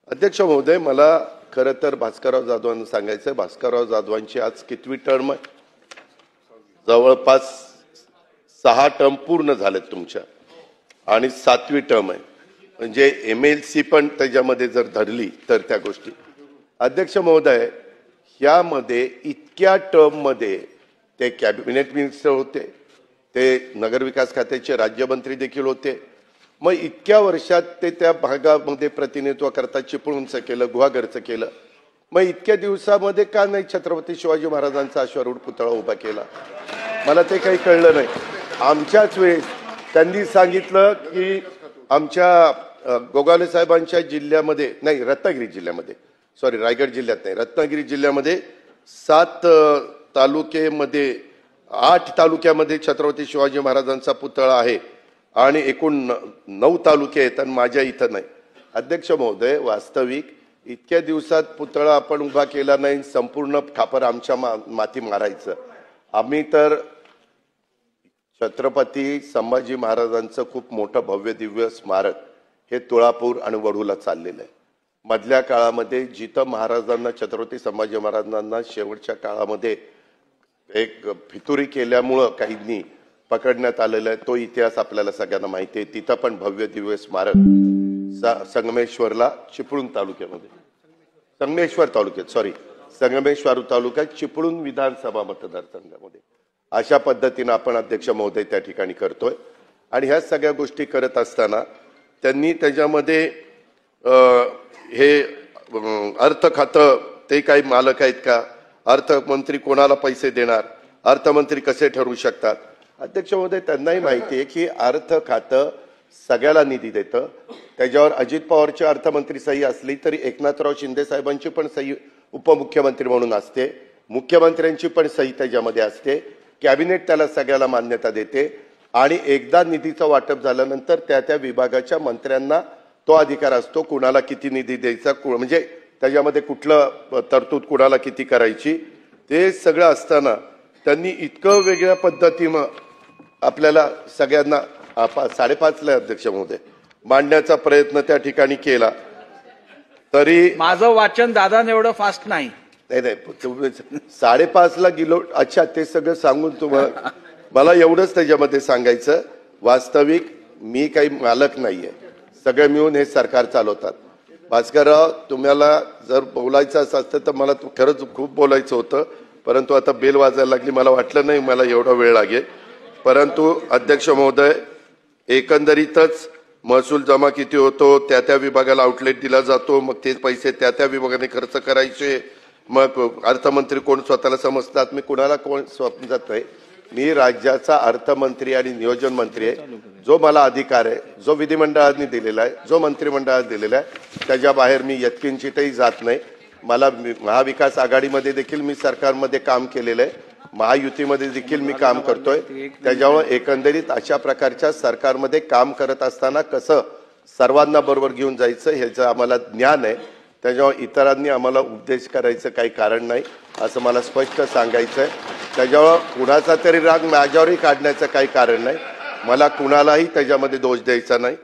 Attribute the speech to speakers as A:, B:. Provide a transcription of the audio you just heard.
A: अध्यक्ष महोदय, मला खरं तर भास्करराव जाधवांना सांगायचं आहे, भास्करराव जाधवांची आज कितवी टर्म आहे? जवळपास 6 टर्म पूर्ण झालेत तुमच्या आणि 7वी टर्म आहे. म्हणजे MLC पण त्याच्यामध्ये जर धरली तर त्या गोष्टी. अध्यक्ष महोदय, यामध्ये इतक्या टर्म मध्ये ते कॅबिनेट मिनिस्टर होते, ते नगरविकास खात्याचे राज्यमंत्री देखील होते. मग इतक्या वर्षात ते त्या भागामध्ये प्रतिनिधित्व करता चिपळूणचं केलं, गुहागरचं केलं. मग इतक्या दिवसामध्ये का नाही छत्रपती शिवाजी महाराजांचा अश्वारूढ पुतळा उभा केला? मला ते काही कळलं नाही. आमच्याच वेळेस त्यांनी सांगितलं की आमच्या गोगावले साहेबांच्या जिल्ह्यामध्ये नाही, रत्नागिरी जिल्ह्यामध्ये, सॉरी रायगड जिल्ह्यात नाही, रत्नागिरी जिल्ह्यामध्ये 7 तालुक्यामध्ये 8 तालुक्यामध्ये छत्रपती शिवाजी महाराजांचा पुतळा आहे आणि एकूण 9 तालुके आहेत आणि माझ्या इथं नाही. अध्यक्ष महोदय, वास्तविक इतक्या दिवसात पुतळा आपण उभा केला नाही, संपूर्ण खापर आमच्या माती मारायचं. आम्ही तर छत्रपती संभाजी महाराजांचं खूप मोठं भव्य दिव्य स्मारक हे तुळापूर आणि वढूला चाललेलं आहे. मधल्या काळामध्ये जिथं महाराजांना, छत्रपती संभाजी महाराजांना शेवटच्या काळामध्ये एक फितुरी केल्यामुळं काहींनी पकडण्यात आलेला आहे, तो इतिहास आपल्याला सगळ्यांना माहिती आहे. तिथं पण भव्य दिव्य स्मारक संगमेश्वरला, चिपळूण तालुक्यामध्ये, संगमेश्वर तालुक्यात चिपळूण विधानसभा मतदारसंघामध्ये अशा पद्धतीने आपण अध्यक्ष महोदय त्या ठिकाणी करतोय. आणि ह्या सगळ्या गोष्टी करत असताना त्यांनी त्याच्यामध्ये हे अर्थ खातं ते काही मालक आहेत का, अर्थमंत्री कोणाला पैसे देणार, अर्थमंत्री कसे ठरवू शकतात? अध्यक्ष महोदय, त्यांनाही माहिती आहे की अर्थ खातं सगळ्याला निधी देतं. त्याच्यावर अजित पवारची अर्थमंत्री सही असली तरी एकनाथराव शिंदे साहेबांची पण सही उपमुख्यमंत्री म्हणून असते, मुख्यमंत्र्यांची पण सही त्याच्यामध्ये असते, कॅबिनेट त्याला सगळ्याला मान्यता देते आणि एकदा निधीचं वाटप झाल्यानंतर त्या त्या विभागाच्या मंत्र्यांना तो अधिकार असतो कुणाला किती निधी द्यायचा, म्हणजे त्याच्यामध्ये कुठलं तरतूद कुणाला किती करायची. ते सगळं असताना त्यांनी इतकं वेगळ्या पद्धतीनं आपल्याला सगळ्यांना 5:30ला अध्यक्ष महोदय मांडण्याचा प्रयत्न त्या ठिकाणी केला. तरी
B: माझं वाचन दादा एवढं फास्ट नाही.
A: नाही 5:30ला गेलो. अच्छा, ते सगळं सांगून तुम्हाला मला एवढंच त्याच्यामध्ये सांगायचं, वास्तविक मी काही मालक नाहीये, सगळे मिळून हे सरकार चालवतात. भास्करराव, तुम्हाला जर बोलायचं असतं तर मला खरंच खूप बोलायचं होतं, परंतु आता बेल वाजायला लागली, मला वाटलं नाही मला एवढा वेळ लागेल. परंतु अध्यक्ष महोदय, एकंदरीतच महसूल जमा किती होतो, त्या त्या विभागाला आउटलेट दिला जातो, मग ते पैसे त्या त्या विभागाने खर्च करायचे. मग अर्थमंत्री कोण स्वतःला समजतात, मी कुणाला कोण समजत नाही. मी राज्याचा अर्थमंत्री आणि नियोजन मंत्री आहे. जो मला अधिकार आहे, जो विधिमंडळाने दिलेला आहे, जो मंत्रिमंडळाने दिलेला आहे, त्याच्या बाहेर मी यत्किंचितही जात नाही. मला महाविकास आघाडीमध्ये देखील मी सरकारमध्ये काम केलेलं आहे, महायुतीमध्ये देखील मी काम करतोय. त्याच्यामुळे एकंदरीत अशा प्रकारच्या सरकारमध्ये काम करत असताना कसं सर्वांना बरोबर घेऊन जायचं ह्याचं आम्हाला ज्ञान आहे. त्याच्यामुळे इतरांनी आम्हाला उपदेश करायचं काही कारण नाही असं मला स्पष्ट सांगायचं आहे. त्याच्यामुळे कुणाचा तरी राग माझ्यावरही काढण्याचं काही कारण नाही. मला कुणालाही त्याच्यामध्ये दोष द्यायचा नाही.